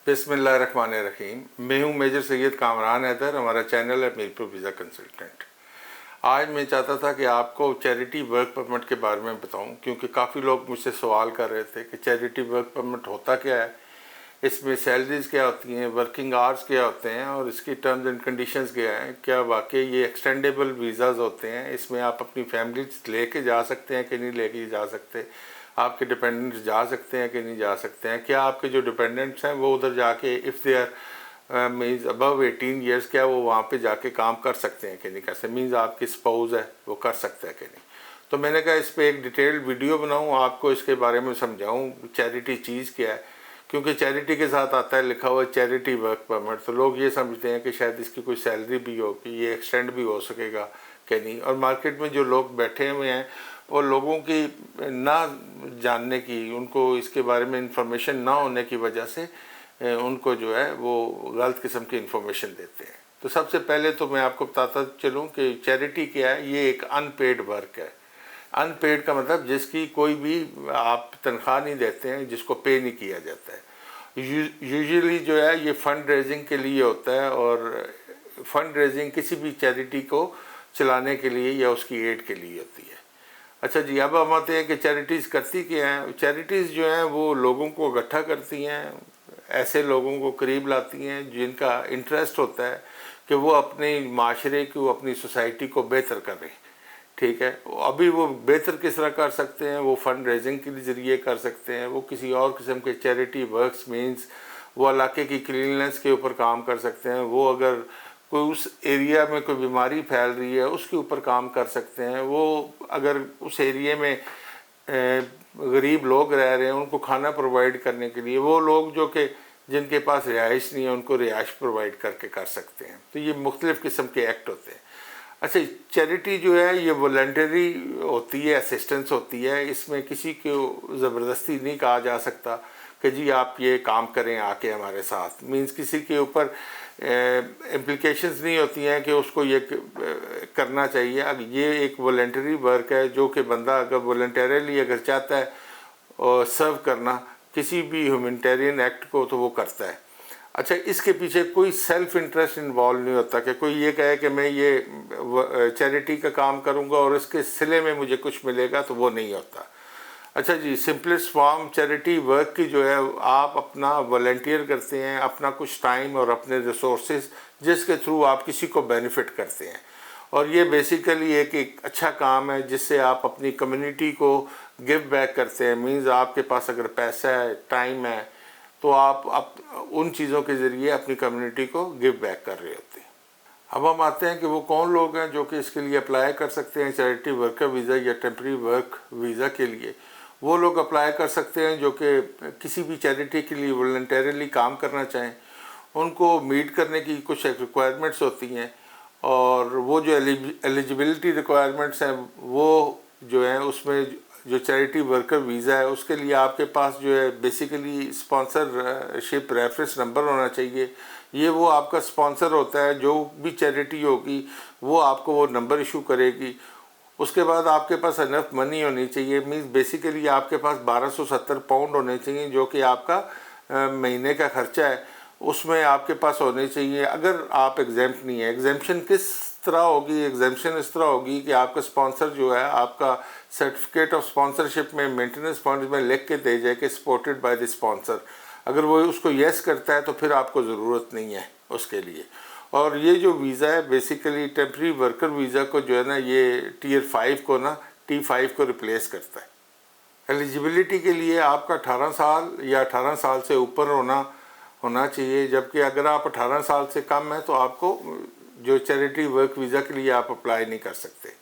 बिस्मिल्लाहिर्रहमानिर्रहीम। मैं हूं मेजर सैयद कामरान हैदर। हमारा चैनल है मीरपुर वीज़ा कंसल्टेंट। आज मैं चाहता था कि आपको चैरिटी वर्क परमिट के बारे में बताऊं, क्योंकि काफ़ी लोग मुझसे सवाल कर रहे थे कि चैरिटी वर्क परमिट होता क्या है, इसमें सैलरीज़ क्या होती हैं, वर्किंग आवर्स क्या होते हैं और इसकी टर्म्स एंड कंडीशंस क्या हैं, क्या वाकई ये एक्सटेंडेबल वीज़ाज़ होते हैं, इसमें आप अपनी फैमिली लेके जा सकते हैं कि नहीं लेके जा सकते, आपके डिपेंडेंट्स जा सकते हैं कि नहीं जा सकते हैं, क्या आपके जो डिपेंडेंट्स हैं वो उधर जाके if they are means above 18 years क्या वो वहाँ पे जाके काम कर सकते हैं कि नहीं कर सकते, मीन्स आपकी स्पाउस है वो कर सकता है कि नहीं। तो मैंने कहा इस पर एक डिटेल्ड वीडियो बनाऊँ, आपको इसके बारे में समझाऊँ चैरिटी चीज़ क्या है, क्योंकि चैरिटी के साथ आता है लिखा हुआ चैरिटी वर्क परमिट, तो लोग ये समझते हैं कि शायद इसकी कोई सैलरी भी होगी, ये एक्सटेंड भी हो सकेगा कि नहीं। और मार्केट में जो लोग बैठे हुए हैं और लोगों की ना जानने की, उनको इसके बारे में इंफॉर्मेशन ना होने की वजह से उनको जो है वो गलत किस्म की इंफॉर्मेशन देते हैं। तो सबसे पहले तो मैं आपको बताता चलूँ कि चैरिटी क्या है। ये एक अनपेड वर्क है। अनपेड का मतलब जिसकी कोई भी आप तनख्वाह नहीं देते हैं, जिसको पे नहीं किया जाता है। यूजुअली जो है ये फंड रेजिंग के लिए होता है, और फंड रेजिंग किसी भी चैरिटी को चलाने के लिए या उसकी एड के लिए होती है। अच्छा जी, अब हम आते हैं कि चैरिटीज़ करती क्या हैं। चैरिटीज़ जो हैं वो लोगों को इकट्ठा करती हैं, ऐसे लोगों को करीब लाती हैं जिनका इंटरेस्ट होता है कि वो अपने माशरे को, अपनी सोसाइटी को बेहतर करें। ठीक है, अभी वो बेहतर किस तरह कर सकते हैं, वो फंड रेजिंग के ज़रिए कर सकते हैं, वो किसी और किस्म के चैरिटी वर्क्स मीन्स वो इलाके की क्लीननेस के ऊपर काम कर सकते हैं, वो अगर कोई उस एरिया में कोई बीमारी फैल रही है उसके ऊपर काम कर सकते हैं, वो अगर उस एरिया में गरीब लोग रह रहे हैं उनको खाना प्रोवाइड करने के लिए, वो लोग जो कि जिनके पास रिहाइश नहीं है उनको रिहाइश प्रोवाइड करके कर सकते हैं। तो ये मुख्तलिफ़ किस्म के एक्ट होते हैं। अच्छा, चैरिटी जो है ये वॉलंटरी होती है, असिस्टेंस होती है, इसमें किसी को ज़बरदस्ती नहीं कहा जा सकता कि जी आप ये काम करें आके हमारे साथ, मींस किसी के ऊपर इम्प्लिकेशंस नहीं होती हैं कि उसको ये करना चाहिए। अब ये एक वॉलंटरी वर्क है जो कि बंदा अगर वॉलंटरीली अगर चाहता है और सर्व करना किसी भी ह्यूमैनिटेरियन एक्ट को तो वो करता है। अच्छा, इसके पीछे कोई सेल्फ इंटरेस्ट इन्वॉल्व नहीं होता कि कोई ये कहे कि मैं ये चैरिटी का काम करूँगा और इसके सिले में मुझे कुछ मिलेगा, तो वो नहीं होता। अच्छा जी, सिंपलेस्ट फॉर्म चैरिटी वर्क की जो है आप अपना वॉलंटियर करते हैं, अपना कुछ टाइम और अपने रिसोर्सेज जिसके थ्रू आप किसी को बेनिफिट करते हैं, और ये बेसिकली एक अच्छा काम है जिससे आप अपनी कम्युनिटी को गिव बैक करते हैं। मींस आपके पास अगर पैसा है, टाइम है, तो आप उन चीज़ों के ज़रिए अपनी कम्युनिटी को गिव बैक कर रहे होते हैं। अब हम आते हैं कि वो कौन लोग हैं जो कि इसके लिए अप्लाई कर सकते हैं चैरिटी वर्कर वीज़ा या टेम्प्रेरी वर्क वीज़ा के लिए। वो लोग अप्लाई कर सकते हैं जो कि किसी भी चैरिटी के लिए वॉलंटरीली काम करना चाहें। उनको मीट करने की कुछ रिक्वायरमेंट्स होती हैं, और वो जो एलिजिबिलिटी रिक्वायरमेंट्स हैं वो जो है उसमें जो चैरिटी वर्कर वीज़ा है उसके लिए आपके पास जो है बेसिकली स्पॉन्सरशिप रेफरेंस नंबर होना चाहिए। ये वो आपका स्पॉन्सर होता है, जो भी चैरिटी होगी वो आपको वो नंबर इशू करेगी। उसके बाद आपके पास अनफ मनी होनी चाहिए, मीन्स बेसिकली आपके पास 1270 पाउंड होने चाहिए जो कि आपका महीने का खर्चा है, उसमें आपके पास होने चाहिए। अगर आप एग्जेम्प्ट नहीं है, एग्जेम्पशन किस तरह होगी, एग्जेम्पशन इस तरह होगी कि आपका स्पॉन्सर जो है आपका सर्टिफिकेट ऑफ स्पॉन्सरशिप में मेंटेनेंस फंड में लिख के दे जाए कि सपोर्टेड बाय द स्पॉन्सर। अगर वो उसको येस करता है तो फिर आपको ज़रूरत नहीं है उसके लिए। और ये जो वीज़ा है बेसिकली टेम्प्रेरी वर्कर वीज़ा को जो है ना, ये टीयर 5 को ना T5 को रिप्लेस करता है। एलिजिबिलिटी के लिए आपका 18 साल या 18 साल से ऊपर होना चाहिए, जबकि अगर आप 18 साल से कम है तो आपको जो चैरिटी वर्क वीज़ा के लिए आप अप्लाई नहीं कर सकते।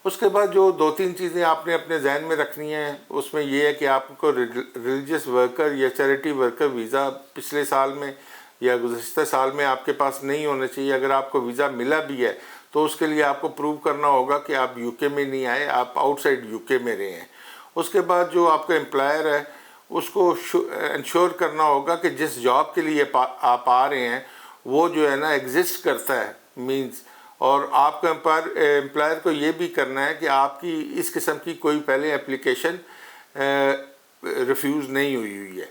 उसके बाद जो 2-3 चीज़ें आपने अपने जहन में रखनी हैं, उसमें ये है कि आपको रिलीजियस वर्कर या चैरिटी वर्कर वीज़ा पिछले साल में या गुज़श्ता साल में आपके पास नहीं होना चाहिए। अगर आपको वीज़ा मिला भी है तो उसके लिए आपको प्रूव करना होगा कि आप यूके में नहीं आए, आप आउटसाइड यूके में रहे हैं। उसके बाद जो आपका एम्प्लॉयर है उसको इंश्योर करना होगा कि जिस जॉब के लिए आप आ रहे हैं वो जो है ना एग्जिस्ट करता है, मींस। और आपका एम्प्लॉयर को ये भी करना है कि आपकी इस किस्म की कोई पहले एप्लीकेशन रिफ्यूज़ नहीं हुई है।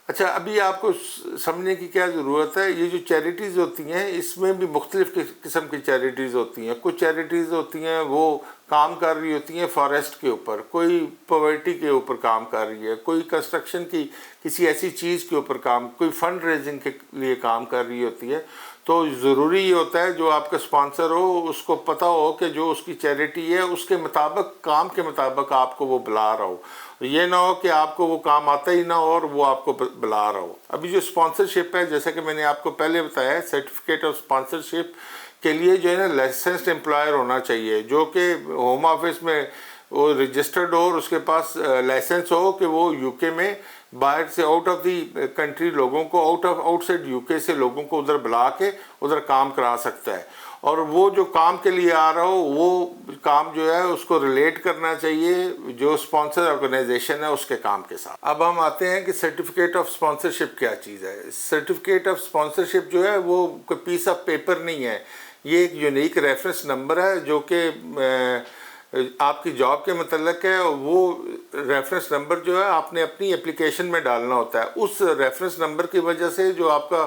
अच्छा, अभी आपको समझने की क्या ज़रूरत है, ये जो चैरिटीज़ होती हैं इसमें भी मुख्तलिफ़ किस्म की चैरिटीज़ होती हैं। कुछ चैरिटीज़ होती हैं वो काम कर रही होती हैं फॉरेस्ट के ऊपर, कोई पॉवर्टी के ऊपर काम कर रही है, कोई कंस्ट्रक्शन की किसी ऐसी चीज़ के ऊपर काम, कोई फंड रेजिंग के लिए काम कर रही होती है। तो ज़रूरी ये होता है जो आपका स्पॉन्सर हो उसको पता हो कि जो उसकी चैरिटी है उसके मुताबिक, काम के मुताबिक आपको वो बुला रहा हो। ये ना हो कि आपको वो काम आता ही ना हो और वो आपको बुला रहा हो। अभी जो स्पॉन्सरशिप है, जैसे कि मैंने आपको पहले बताया है, सर्टिफिकेट ऑफ स्पॉन्सरशिप के लिए जो है ना लाइसेंस्ड एम्प्लॉयर होना चाहिए, जो कि होम ऑफिस में वो रजिस्टर्ड हो और उसके पास लाइसेंस हो कि वो यूके में बाहर से, आउट ऑफ दी कंट्री लोगों को, आउटसाइड यूके से लोगों को उधर बुला के उधर काम करा सकता है। और वो जो काम के लिए आ रहा हो वो काम जो है उसको रिलेट करना चाहिए जो स्पॉन्सर ऑर्गेनाइजेशन है उसके काम के साथ। अब हम आते हैं कि सर्टिफिकेट ऑफ स्पॉन्सरशिप क्या चीज़ है। सर्टिफिकेट ऑफ स्पॉन्सरशिप जो है वो कोई पीस ऑफ पेपर नहीं है, ये एक यूनिक रेफरेंस नंबर है जो कि आपकी जॉब के मतलब है। वो रेफरेंस नंबर जो है आपने अपनी एप्लीकेशन में डालना होता है। उस रेफरेंस नंबर की वजह से जो आपका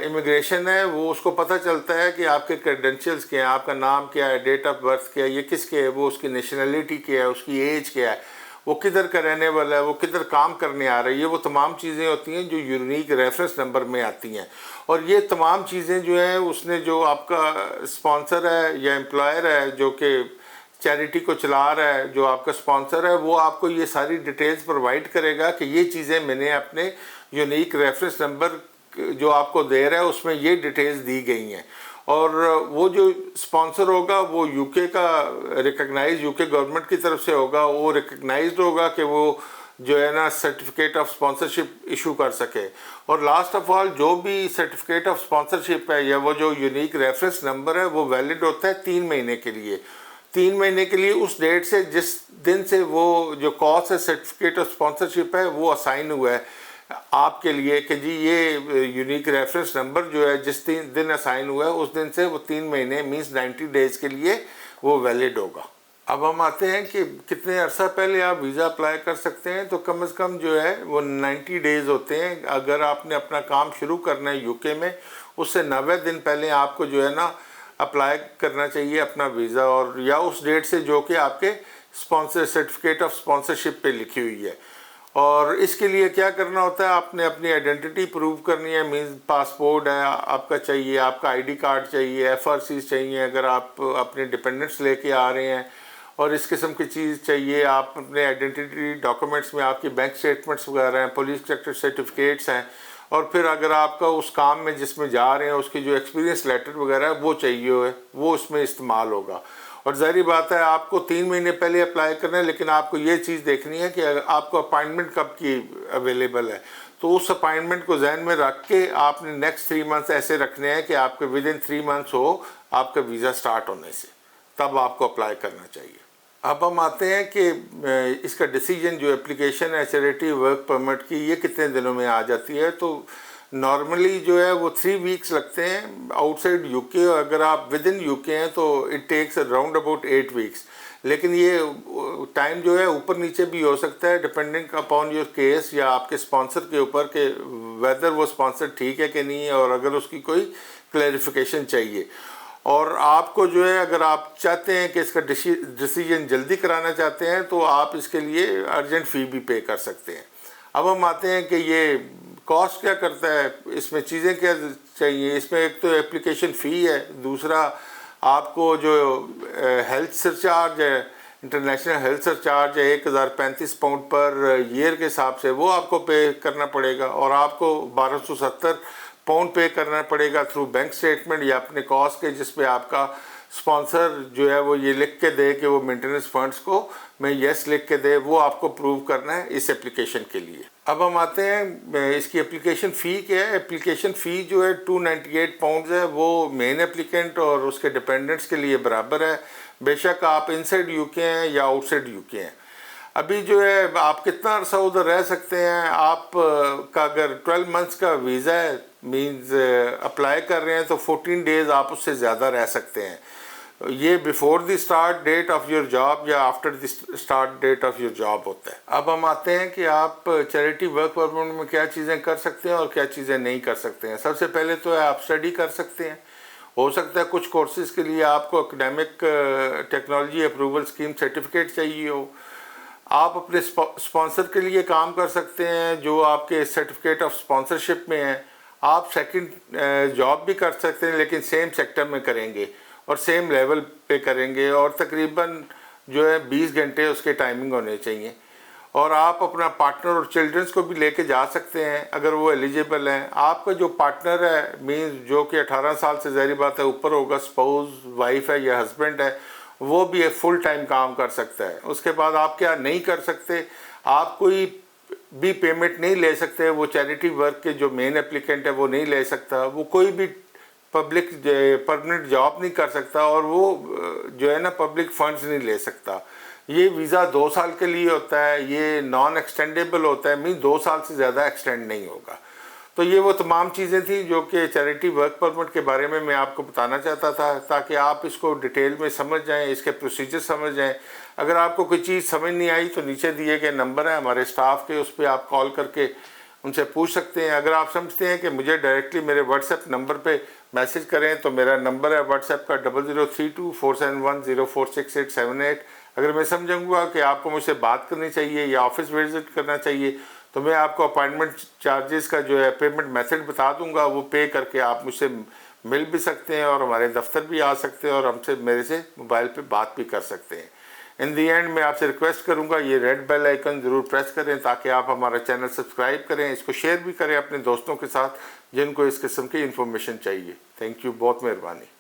इमिग्रेशन है वो उसको पता चलता है कि आपके क्रेडेंशियल्स क्या हैं, आपका नाम क्या है, डेट ऑफ बर्थ क्या है, ये किसके है, वो उसकी नेशनलिटी क्या है, उसकी एज क्या है, वो किधर का रहने वाला है, वो किधर काम करने आ रहा है। ये वो तमाम चीज़ें होती हैं जो यूनिक रेफरेंस नंबर में आती हैं। और ये तमाम चीज़ें जो हैं उसने, जो आपका स्पॉन्सर है या एम्प्लॉयर है जो कि चैरिटी को चला रहा है, जो आपका स्पॉन्सर है, वो आपको ये सारी डिटेल्स प्रोवाइड करेगा कि ये चीज़ें मैंने अपने यूनिक रेफरेंस नंबर जो आपको दे रहा है उसमें ये डिटेल्स दी गई हैं। और वो जो स्पॉन्सर होगा वो यूके का रिकग्नाइज, यूके गवर्नमेंट की तरफ से होगा, वो रिकग्नाइज्ड होगा कि वो जो है ना सर्टिफिकेट ऑफ स्पॉन्सरशिप इशू कर सके। और लास्ट ऑफ ऑल जो भी सर्टिफिकेट ऑफ स्पॉन्सरशिप है या वो जो यूनिक रेफरेंस नंबर है वो वैलिड होता है 3 महीने के लिए। 3 महीने के लिए उस डेट से, जिस दिन से वो जो कॉस्ट है सर्टिफिकेट ऑफ स्पॉन्सरशिप है वो असाइन हुआ है आपके लिए कि जी ये यूनिक रेफरेंस नंबर जो है जिस दिन असाइन हुआ है उस दिन से वो 3 महीने मीन्स 90 डेज़ के लिए वो वैलिड होगा। अब हम आते हैं कि कितने अरसा पहले आप वीज़ा अप्लाई कर सकते हैं। तो कम से कम जो है वो 90 डेज़ होते हैं। अगर आपने अपना काम शुरू करना है यूके में, उससे 90 दिन पहले आपको जो है ना अप्लाई करना चाहिए अपना वीज़ा, और या उस डेट से जो कि आपके स्पॉन्सर सर्टिफिकेट ऑफ स्पॉन्सरशिप पे लिखी हुई है। और इसके लिए क्या करना होता है, आपने अपनी आइडेंटिटी प्रूव करनी है, मीन्स पासपोर्ट है आपका चाहिए, आपका आईडी कार्ड चाहिए, एफआरसी चाहिए अगर आप अपने डिपेंडेंट्स लेके आ रहे हैं, और इस किस्म की चीज़ चाहिए। आप अपने आइडेंटिटी डॉक्यूमेंट्स में आपकी बैंक स्टेटमेंट्स वगैरह हैं, पुलिस सेक्टर सर्टिफिकेट्स हैं, और फिर अगर आपका उस काम में जिसमें जा रहे हैं उसकी जो एक्सपीरियंस लेटर वगैरह है वो चाहिए है, वो उसमें इस्तेमाल होगा। और ज़ाहिर बात है आपको 3 महीने पहले अप्लाई करना है, लेकिन आपको ये चीज़ देखनी है कि आपको अपॉइंटमेंट कब की अवेलेबल है। तो उस अपॉइंटमेंट को जहन में रख के आपने नेक्स्ट 3 मंथ्स ऐसे रखने हैं कि आपके विद इन 3 मंथ्स हो आपका वीज़ा स्टार्ट होने से, तब आपको अप्लाई करना चाहिए। अब हम आते हैं कि इसका डिसीजन जो एप्लीकेशन है चैरिटी वर्क परमिट की, ये कितने दिनों में आ जाती है। तो नॉर्मली जो है वो 3 वीक्स लगते हैं आउटसाइड यूके। अगर आप विद इन यूके हैं तो it takes around about 8 weeks. लेकिन ये टाइम जो है ऊपर नीचे भी हो सकता है डिपेंडिंग अपॉन योर केस या आपके स्पॉन्सर के ऊपर कि वेदर वो स्पॉन्सर ठीक है कि नहीं है, और अगर उसकी कोई क्लैरिफिकेशन चाहिए। और आपको जो है अगर आप चाहते हैं कि इसका डिसीजन जल्दी कराना चाहते हैं तो आप इसके लिए अर्जेंट फ़ी भी पे कर सकते हैं। अब हम आते हैं कि ये कॉस्ट क्या करता है, इसमें चीज़ें क्या चाहिए। इसमें एक तो एप्लीकेशन फ़ी है, दूसरा आपको जो हेल्थ सरचार्ज है, इंटरनेशनल हेल्थ सरचार्ज है 1035 पाउंड पर ईयर के हिसाब से, वो आपको पे करना पड़ेगा। और आपको 1270 पाउंड पे करना पड़ेगा थ्रू बैंक स्टेटमेंट या अपने कॉस्ट के, जिस पे आपका स्पॉन्सर जो है वो ये लिख के दे कि वो मेंटेनेंस फंड्स को मैं यस लिख के दे, वो आपको प्रूव करना है इस एप्लीकेशन के लिए। अब हम आते हैं इसकी एप्लीकेशन फ़ी क्या है। एप्लीकेशन फ़ी जो है 298 पाउंड है, वो मेन एप्लीकेंट और उसके डिपेंडेंट्स के लिए बराबर है, बेशक आप इनसाइड यूके हैं या आउटसाइड यूके हैं। अभी जो है आप कितना अरसा उधर रह सकते हैं, आप का अगर 12 मंथ्स का वीज़ा है मींस अप्लाई कर रहे हैं तो 14 डेज़ आप उससे ज़्यादा रह सकते हैं। ये before the start date of your job या after the start date of your job होता है। अब हम आते हैं कि आप चैरिटी वर्क परमिट में क्या चीज़ें कर सकते हैं और क्या चीज़ें नहीं कर सकते हैं। सबसे पहले तो आप स्टडी कर सकते हैं। हो सकता है कुछ कोर्सेज़ के लिए आपको academic technology approval scheme certificate चाहिए हो। आप अपने स्पॉन्सर के लिए काम कर सकते हैं जो आपके सर्टिफिकेट ऑफ स्पॉन्सरशिप में है। आप सेकंड जॉब भी कर सकते हैं लेकिन सेम सेक्टर में करेंगे और सेम लेवल पे करेंगे और तकरीबन जो है 20 घंटे उसके टाइमिंग होने चाहिए। और आप अपना पार्टनर और चिल्ड्रंस को भी लेके जा सकते हैं अगर वो एलिजिबल हैं। आपका जो पार्टनर है मीन्स जो कि 18 साल से ज़ाहिर बात है ऊपर होगा, स्पाउस वाइफ है या हस्बैंड है, वो भी एक फुल टाइम काम कर सकता है। उसके बाद आप क्या नहीं कर सकते, आप कोई भी पेमेंट नहीं ले सकते। वो चैरिटी वर्क के जो मेन एप्लीकेंट है वो नहीं ले सकता, वो कोई भी पब्लिक परमानेंट जॉब नहीं कर सकता और वो जो है ना पब्लिक फंड्स नहीं ले सकता। ये वीज़ा 2 साल के लिए होता है, ये नॉन एक्सटेंडेबल होता है, मीन 2 साल से ज़्यादा एक्सटेंड नहीं होगा। तो ये वो तमाम चीज़ें थी जो कि चैरिटी वर्क परमिट के बारे में मैं आपको बताना चाहता था ताकि आप इसको डिटेल में समझ जाएं, इसके प्रोसीजर समझ जाएं। अगर आपको कोई चीज़ समझ नहीं आई तो नीचे दिए गए नंबर है हमारे स्टाफ के, उस पर आप कॉल करके उनसे पूछ सकते हैं। अगर आप समझते हैं कि मुझे डायरेक्टली मेरे व्हाट्सएप नंबर पे मैसेज करें तो मेरा नंबर है व्हाट्सएप का 003247104678। अगर मैं समझूंगा कि आपको मुझसे बात करनी चाहिए या ऑफिस विजिट करना चाहिए तो मैं आपको अपॉइंटमेंट चार्जेस का जो है पेमेंट मेथड बता दूंगा, वो पे करके आप मुझसे मिल भी सकते हैं और हमारे दफ्तर भी आ सकते हैं और हमसे मेरे से मोबाइल पे बात भी कर सकते हैं। इन दी एंड मैं आपसे रिक्वेस्ट करूंगा ये रेड बेल आइकन ज़रूर प्रेस करें ताकि आप हमारा चैनल सब्सक्राइब करें, इसको शेयर भी करें अपने दोस्तों के साथ जिनको इस किस्म की इन्फॉर्मेशन चाहिए। थैंक यू, बहुत मेहरबानी।